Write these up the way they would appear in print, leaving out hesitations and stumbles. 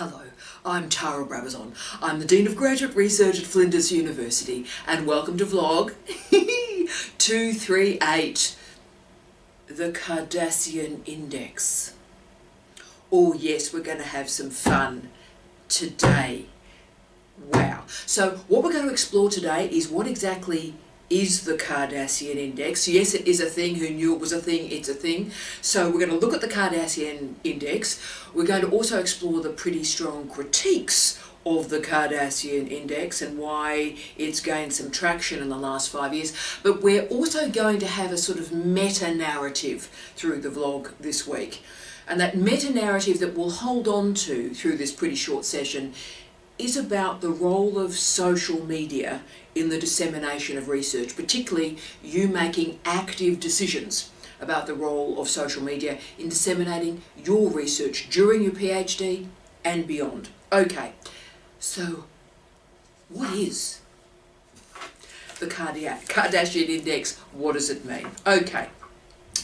Hello, I'm Tara Brabazon. I'm the Dean of Graduate Research at Flinders University, and welcome to vlog 238, the Kardashian Index. Oh yes, we're going to have some fun today. Wow. So what we're going to explore today is what exactly is the Kardashian Index. Yes, it is a thing. Who knew it was a thing? It's a thing. So we're going to look at the Kardashian Index. We're going to also explore the pretty strong critiques of the Kardashian Index and why it's gained some traction in the last 5 years. But we're also going to have a sort of meta-narrative through the vlog this week. And that meta-narrative that we'll hold on to through this pretty short session is about the role of social media in the dissemination of research, particularly you making active decisions about the role of social media in disseminating your research during your PhD and beyond. Okay, so what is the Kardashian Index? What does it mean? Okay,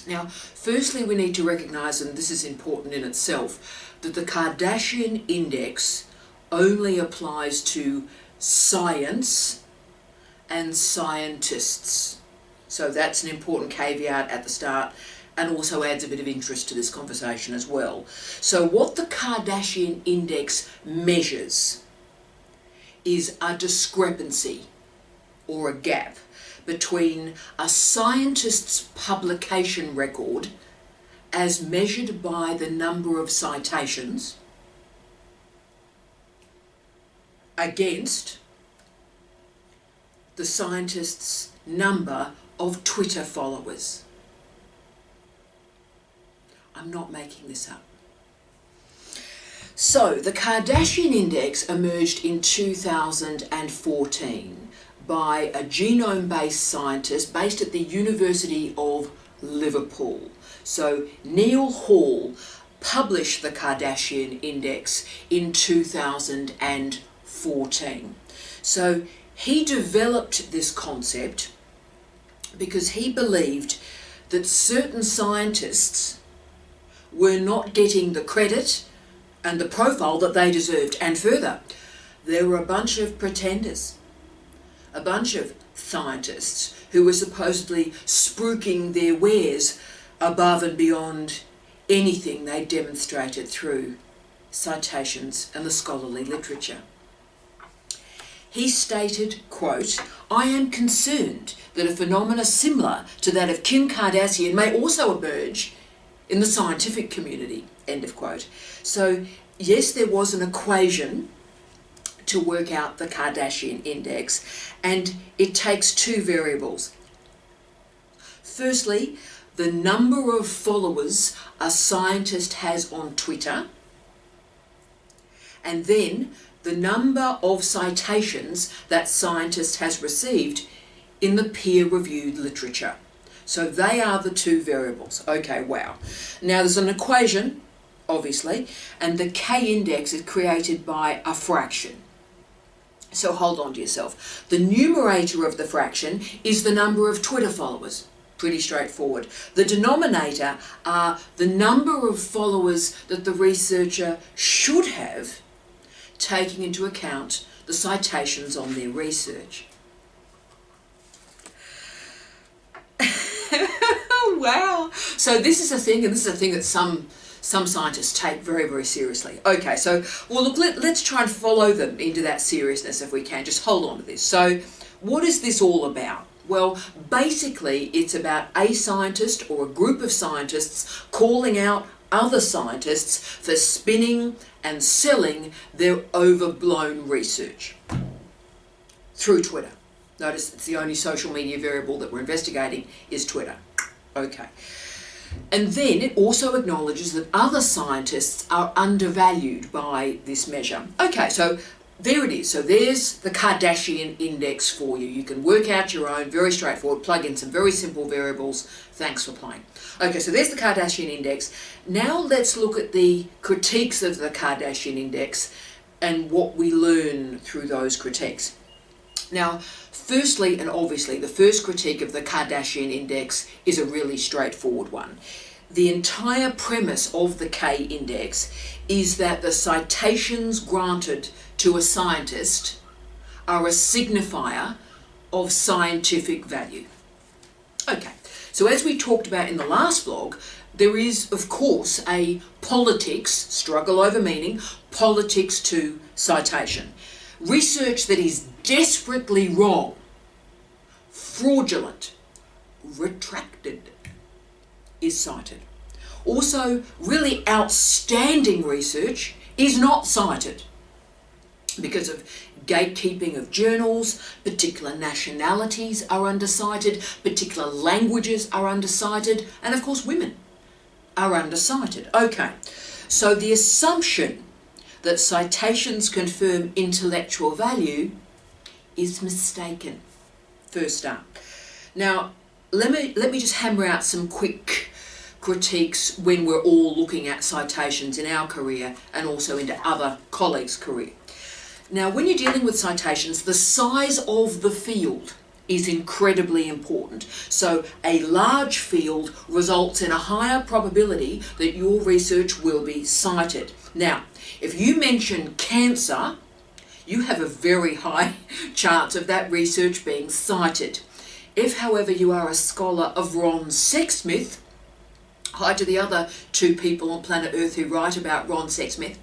now firstly we need to recognise, and this is important in itself, that the Kardashian Index only applies to science and scientists. So that's an important caveat at the start and also adds a bit of interest to this conversation as well. So what the Kardashian Index measures is a discrepancy or a gap between a scientist's publication record as measured by the number of citations against the scientist's number of Twitter followers. I'm not making this up. So the Kardashian Index emerged in 2014 by a genome-based scientist based at the University of Liverpool. So Neil Hall published the Kardashian Index in 2014. So he developed this concept because he believed that certain scientists were not getting the credit and the profile that they deserved. And further, there were a bunch of pretenders, a bunch of scientists who were supposedly spruiking their wares above and beyond anything they demonstrated through citations and the scholarly literature. He stated, quote, "I am concerned that a phenomena similar to that of Kim Kardashian may also emerge in the scientific community," end of quote. So yes, there was an equation to work out the Kardashian Index, and it takes two variables. Firstly, the number of followers a scientist has on Twitter, and then the number of citations that scientist has received in the peer-reviewed literature. So they are the two variables. Okay, wow. Now there's an equation, obviously, and the K-index is created by a fraction. So hold on to yourself. The numerator of the fraction is the number of Twitter followers. Pretty straightforward. The denominator are the number of followers that the researcher should have, taking into account the citations on their research. Wow. So this is a thing, and this is a thing that some scientists take very, very seriously. Okay, so, well, look, let's try and follow them into that seriousness if we can. Just hold on to this. So what is this all about? Well, basically, it's about a scientist or a group of scientists calling out other scientists for spinning and selling their overblown research through Twitter. Notice it's the only social media variable that we're investigating is Twitter. Okay. And then it also acknowledges that other scientists are undervalued by this measure. Okay, so there it is. So there's the Kardashian Index for you. You can work out your own, very straightforward, plug in some very simple variables. Thanks for playing. Okay, so there's the Kardashian Index. Now let's look at the critiques of the Kardashian Index and what we learn through those critiques. Now, firstly and obviously, the first critique of the Kardashian Index is a really straightforward one. the entire premise of the K index is that the citations granted to a scientist are a signifier of scientific value. Okay, so as we talked about in the last blog, there is, of course, a politics, struggle over meaning, politics to citation. Research that is desperately wrong, fraudulent, retracted, is cited. Also, really outstanding research is not cited because of gatekeeping of journals, particular nationalities are undercited, particular languages are undercited, and of course women are undercited. Okay, so the assumption that citations confirm intellectual value is mistaken. First up. Now, let me just hammer out some quick critiques when we're all looking at citations in our career and also into other colleagues' career. Now, when you're dealing with citations, the size of the field is incredibly important. So a large field results in a higher probability that your research will be cited. Now, if you mention cancer, you have a very high chance of that research being cited. If, however, you are a scholar of Ron Sexsmith, hi to the other two people on planet Earth who write about Ron Sexsmith.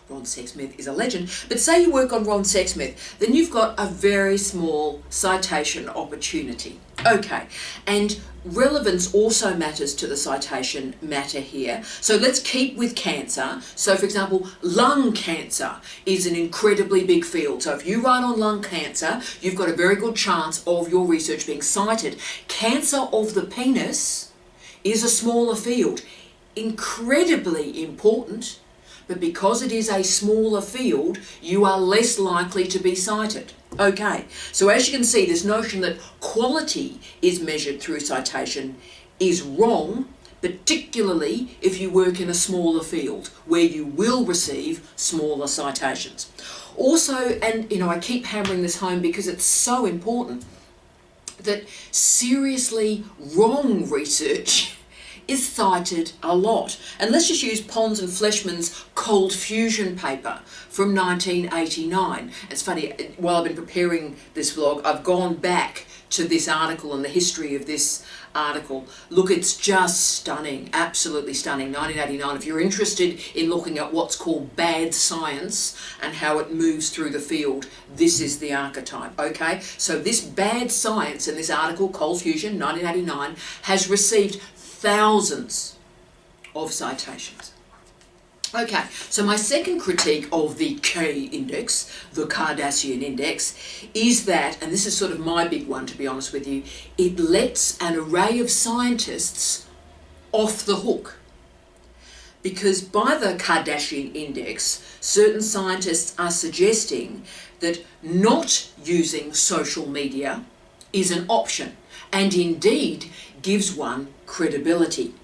Ron Sexsmith is a legend, but say you work on Ron Sexsmith, then you've got a very small citation opportunity. Okay, and relevance also matters to the citation matter here. So let's keep with cancer. So for example, lung cancer is an incredibly big field. So if you write on lung cancer, you've got a very good chance of your research being cited. Cancer of the penis is a smaller field, incredibly important, but because it is a smaller field, you are less likely to be cited. Okay, so as you can see, this notion that quality is measured through citation is wrong, particularly if you work in a smaller field where you will receive smaller citations. Also, and I keep hammering this home because it's so important, that seriously wrong research is cited a lot. And let's just use Pons and Fleischmann's cold fusion paper from 1989. It's funny, while I've been preparing this vlog, I've gone back to this article and the history of this article. Look, it's just stunning, absolutely stunning, 1989. If you're interested in looking at what's called bad science and how it moves through the field, this is the archetype, okay? So this bad science in this article, cold fusion, 1989, has received thousands of citations. Okay, so my second critique of the K index, the Kardashian Index, is that, and this is sort of my big one to be honest with you, it lets an array of scientists off the hook. Because by the Kardashian Index, certain scientists are suggesting that not using social media is an option, and indeed gives one credibility.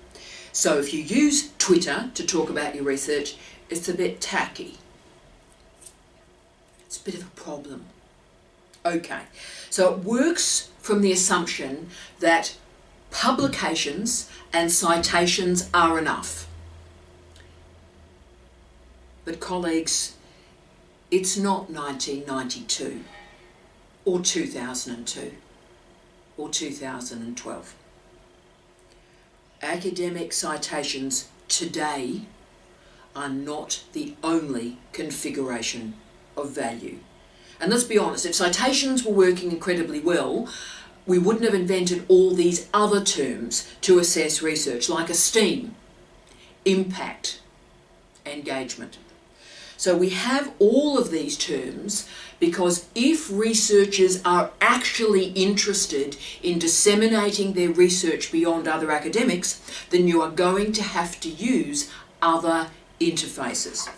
So if you use Twitter to talk about your research, it's a bit tacky. It's a bit of a problem. Okay, so it works from the assumption that publications and citations are enough. But colleagues, it's not 1992 or 2002 or 2012. Academic citations today are not the only configuration of value. And let's be honest, if citations were working incredibly well, we wouldn't have invented all these other terms to assess research, like esteem, impact, engagement. So we have all of these terms because if researchers are actually interested in disseminating their research beyond other academics, then you are going to have to use other interfaces.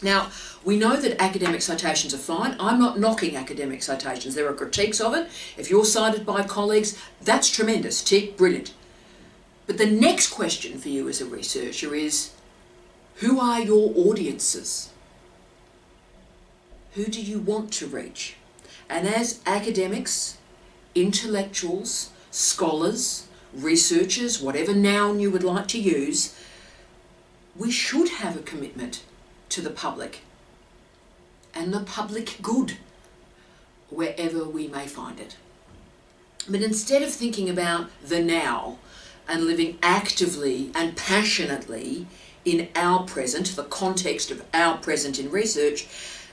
Now, we know that academic citations are fine. I'm not knocking academic citations. There are critiques of it. If you're cited by colleagues, that's tremendous. Tick, brilliant. But the next question for you as a researcher is, who are your audiences? Who do you want to reach? And as academics, intellectuals, scholars, researchers, whatever noun you would like to use, we should have a commitment to the public and the public good, wherever we may find it. But instead of thinking about the now and living actively and passionately in our present, the context of our present in research,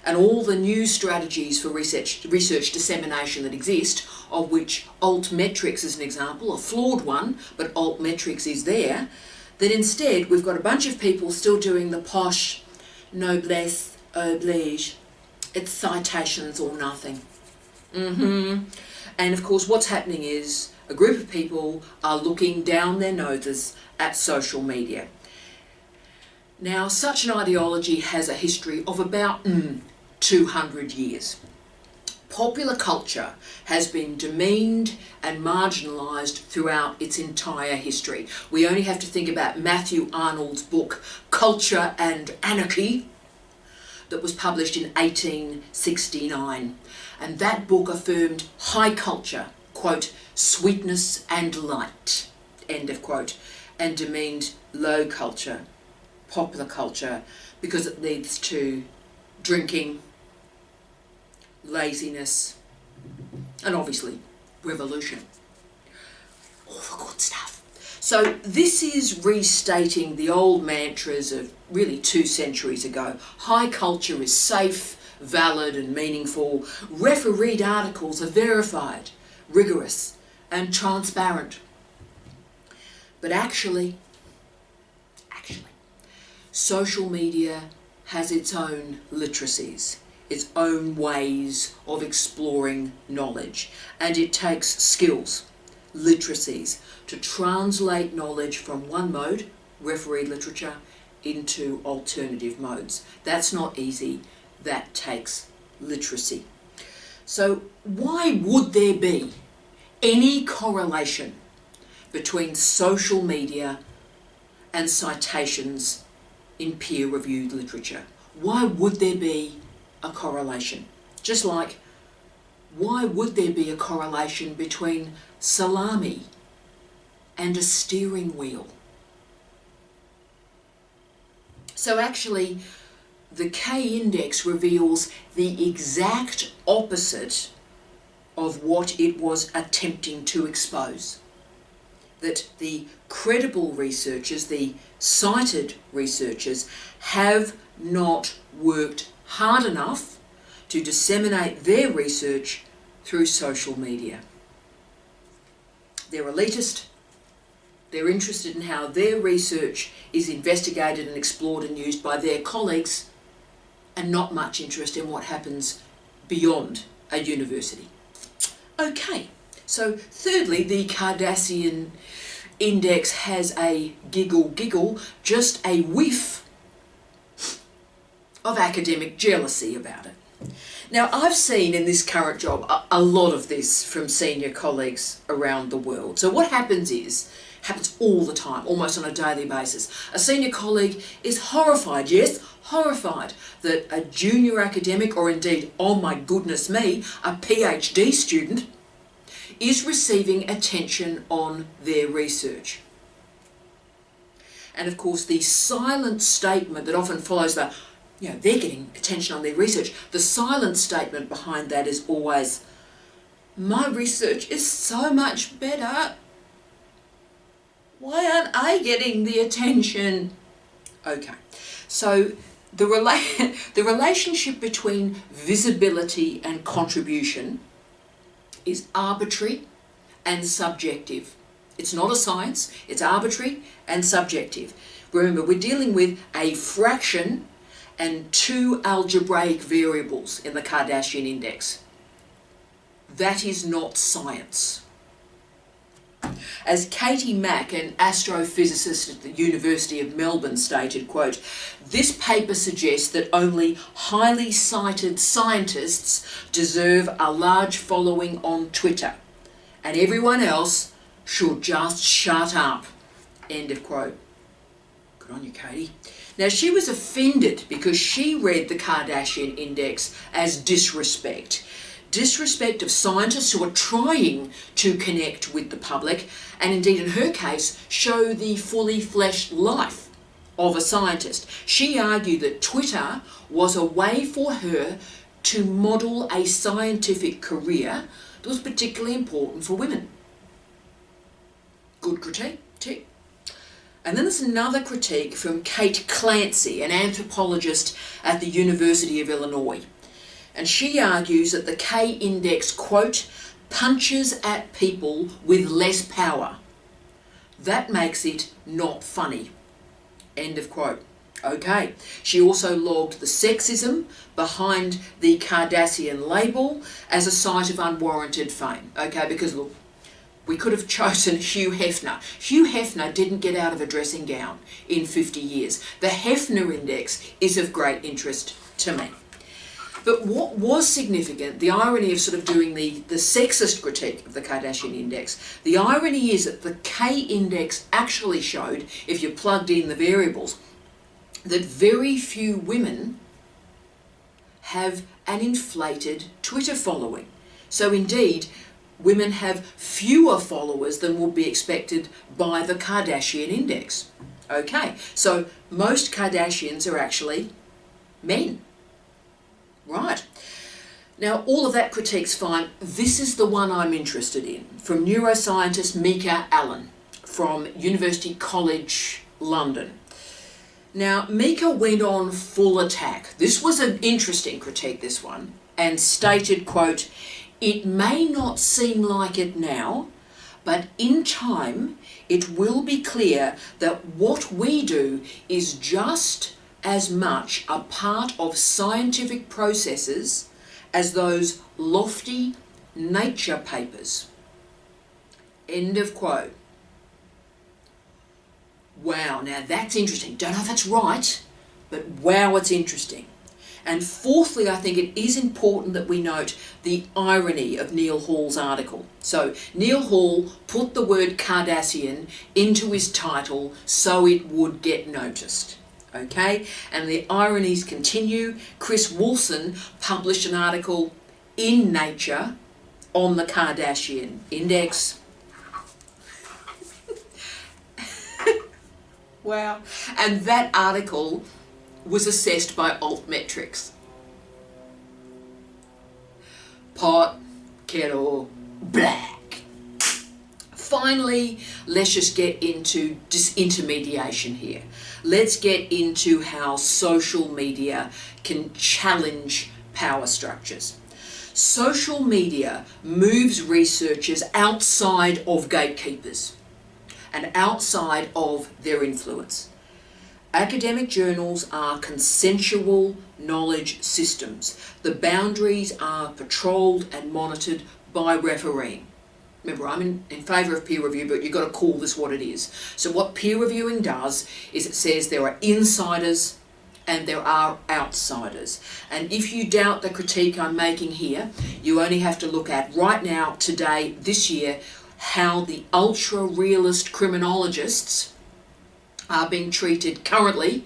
and all the new strategies for research dissemination that exist, of which altmetrics is an example, a flawed one, but altmetrics is there, that instead we've got a bunch of people still doing the posh, noblesse oblige, it's citations or nothing. And of course what's happening is a group of people are looking down their noses at social media. Now, such an ideology has a history of about 200 years. Popular culture has been demeaned and marginalised throughout its entire history. We only have to think about Matthew Arnold's book, Culture and Anarchy, that was published in 1869. And that book affirmed high culture, quote, sweetness and light, end of quote, and demeaned low culture, popular culture, because it leads to drinking, laziness, and obviously revolution. All the good stuff. So this is restating the old mantras of really 2 centuries ago. High culture is safe, valid and meaningful. Refereed articles are verified, rigorous and transparent. But actually, social media has its own literacies, its own ways of exploring knowledge, and it takes skills, literacies, to translate knowledge from one mode, refereed literature, into alternative modes. That's not easy, that takes literacy. So why would there be any correlation between social media and citations in peer-reviewed literature? Why would there be a correlation? Just like, why would there be a correlation between salami and a steering wheel? So actually, the K-index reveals the exact opposite of what it was attempting to expose. That the credible researchers, the cited researchers, have not worked hard enough to disseminate their research through social media. They're elitist, they're interested in how their research is investigated and explored and used by their colleagues, and not much interest in what happens beyond a university. Okay, so thirdly, the Kardashian Index has a giggle, just a whiff of academic jealousy about it. Now, I've seen in this current job a lot of this from senior colleagues around the world. So what happens all the time, almost on a daily basis. A senior colleague is horrified, yes, horrified, that a junior academic, or indeed, oh my goodness me, a PhD student, is receiving attention on their research. And of course, the silent statement that often follows the, they're getting attention on their research, the silent statement behind that is always, my research is so much better. Why aren't I getting the attention? Okay, so the relationship between visibility and contribution is arbitrary and subjective. It's not a science, it's arbitrary and subjective. Remember, we're dealing with a fraction and 2 algebraic variables in the Kardashian Index. That is not science. As Katie Mack, an astrophysicist at the University of Melbourne, stated, quote, this paper suggests that only highly cited scientists deserve a large following on Twitter, and everyone else should just shut up, end of quote. Good on you, Katie. Now, she was offended because she read the Kardashian Index as disrespect. disrespect of scientists who are trying to connect with the public, and indeed in her case, show the fully fleshed life of a scientist. She argued that Twitter was a way for her to model a scientific career that was particularly important for women. Good critique, tick. And then there's another critique from Kate Clancy, an anthropologist at the University of Illinois. And she argues that the K-index, quote, punches at people with less power. That makes it not funny. End of quote. Okay. She also logged the sexism behind the Kardashian label as a site of unwarranted fame. Okay, because look, we could have chosen Hugh Hefner. Hugh Hefner didn't get out of a dressing gown in 50 years. The Hefner Index is of great interest to me. But what was significant, the irony of sort of doing the sexist critique of the Kardashian Index, the irony is that the K-index actually showed, if you plugged in the variables, that very few women have an inflated Twitter following. So indeed, women have fewer followers than would be expected by the Kardashian Index. Okay, so most Kardashians are actually men. Right. Now, all of that critique's fine. This is the one I'm interested in, from neuroscientist Mika Allen from University College London. Now, Mika went on full attack. This was an interesting critique, this one, and stated, quote, "It may not seem like it now, but in time it will be clear that what we do is just as much a part of scientific processes as those lofty nature papers." End of quote. Wow, now that's interesting. Don't know if that's right, but wow, it's interesting. And fourthly, I think it is important that we note the irony of Neil Hall's article. So Neil Hall put the word Kardashian into his title so it would get noticed. Okay, and the ironies continue. Chris Woolson published an article in Nature on the Kardashian Index. Wow. And that article was assessed by altmetrics. Pot, kettle, black. Finally, let's just get into disintermediation here. Let's get into how social media can challenge power structures. Social media moves researchers outside of gatekeepers and outside of their influence. Academic journals are consensual knowledge systems. The boundaries are patrolled and monitored by refereeing. Remember, I'm in favour of peer review, but you've got to call this what it is. So what peer reviewing does is it says there are insiders and there are outsiders. And if you doubt the critique I'm making here, you only have to look at right now, today, this year, how the ultra-realist criminologists are being treated currently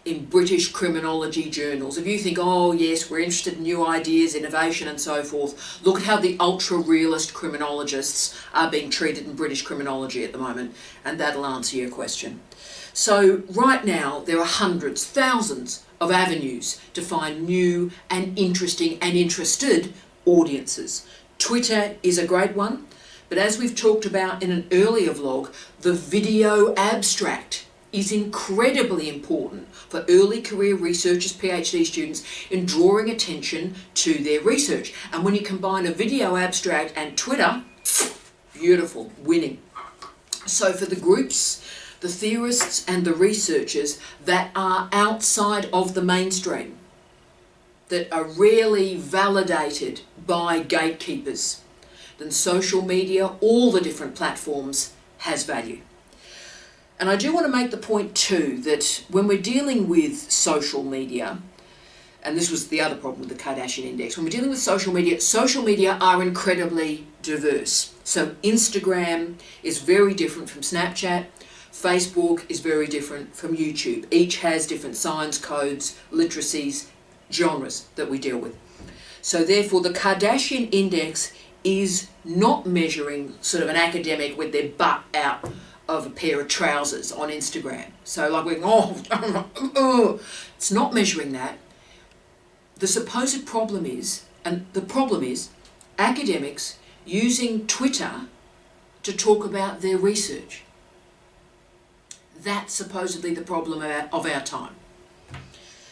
in British criminology journals. If you think, oh yes, we're interested in new ideas, innovation and so forth, look at how the ultra-realist criminologists are being treated in British criminology at the moment, and that'll answer your question. So right now there are hundreds, thousands of avenues to find new and interesting and interested audiences. Twitter is a great one, but as we've talked about in an earlier vlog, the video abstract is incredibly important for early career researchers, PhD students, in drawing attention to their research. And when you combine a video abstract and Twitter, beautiful, winning. So for the groups, the theorists and the researchers that are outside of the mainstream, that are rarely validated by gatekeepers, then social media, all the different platforms, has value. And I do want to make the point too that when we're dealing with social media, and this was the other problem with the Kardashian Index, when we're dealing with social media are incredibly diverse. So Instagram is very different from Snapchat, Facebook is very different from YouTube. Each has different science codes, literacies, genres that we deal with. So therefore the Kardashian Index is not measuring sort of an academic with their butt out of a pair of trousers on Instagram. So like we're oh, it's not measuring that. The supposed problem is, and the problem is, academics using Twitter to talk about their research. That's supposedly the problem of our time.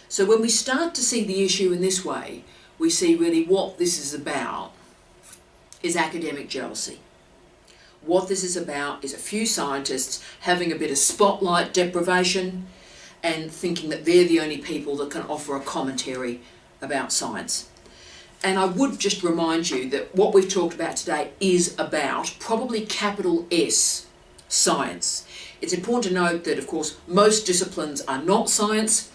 So when we start to see the issue in this way, we see really what this is about is academic jealousy. What this is about is a few scientists having a bit of spotlight deprivation and thinking that they're the only people that can offer a commentary about science. And I would just remind you that what we've talked about today is about, probably capital S, science. It's important to note that, of course, most disciplines are not science.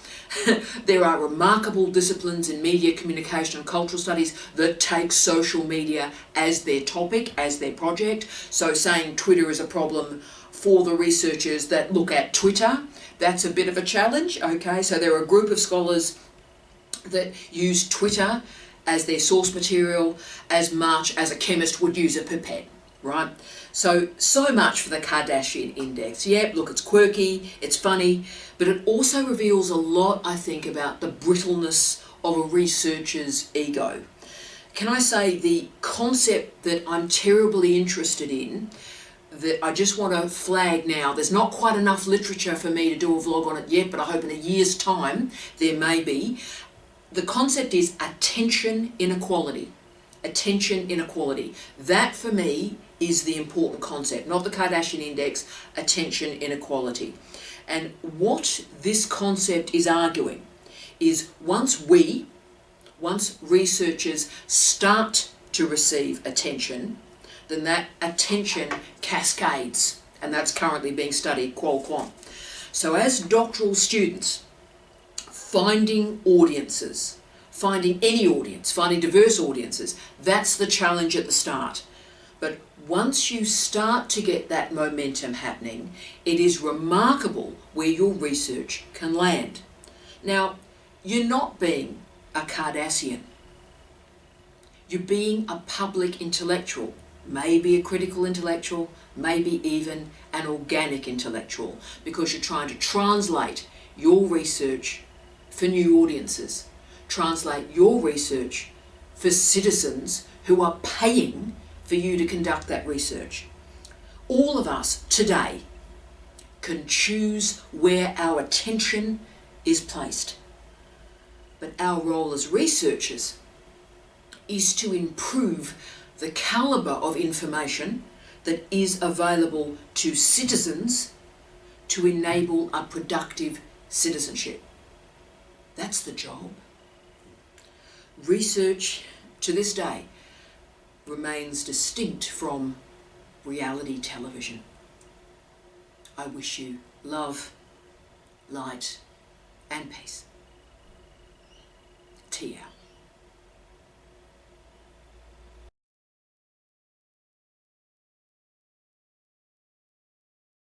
There are remarkable disciplines in media, communication and cultural studies that take social media as their topic, as their project. So saying Twitter is a problem for the researchers that look at Twitter, that's a bit of a challenge, okay? So there are a group of scholars that use Twitter as their source material as much as a chemist would use a pipette, right? So much for the Kardashian Index. Yep, look, it's quirky, it's funny, but it also reveals a lot, I think, about the brittleness of a researcher's ego. Can I say the concept that I'm terribly interested in, that I just want to flag now, there's not quite enough literature for me to do a vlog on it yet, but I hope in a year's time there may be. The concept is attention inequality. Attention inequality. That for me is the important concept, not the Kardashian Index, attention inequality. And what this concept is arguing is once researchers start to receive attention, then that attention cascades, and that's currently being studied qual quam. So as doctoral students, finding audiences, finding any audience, finding diverse audiences, that's the challenge at the start. But once you start to get that momentum happening, it is remarkable where your research can land. Now, you're not being a Kardashian. You're being a public intellectual, maybe a critical intellectual, maybe even an organic intellectual, because you're trying to translate your research for new audiences, translate your research for citizens who are paying for you to conduct that research. All of us today can choose where our attention is placed. But our role as researchers is to improve the calibre of information that is available to citizens to enable a productive citizenship. That's the job. Research to this day remains distinct from reality television. I wish you love, light and peace. Tea out.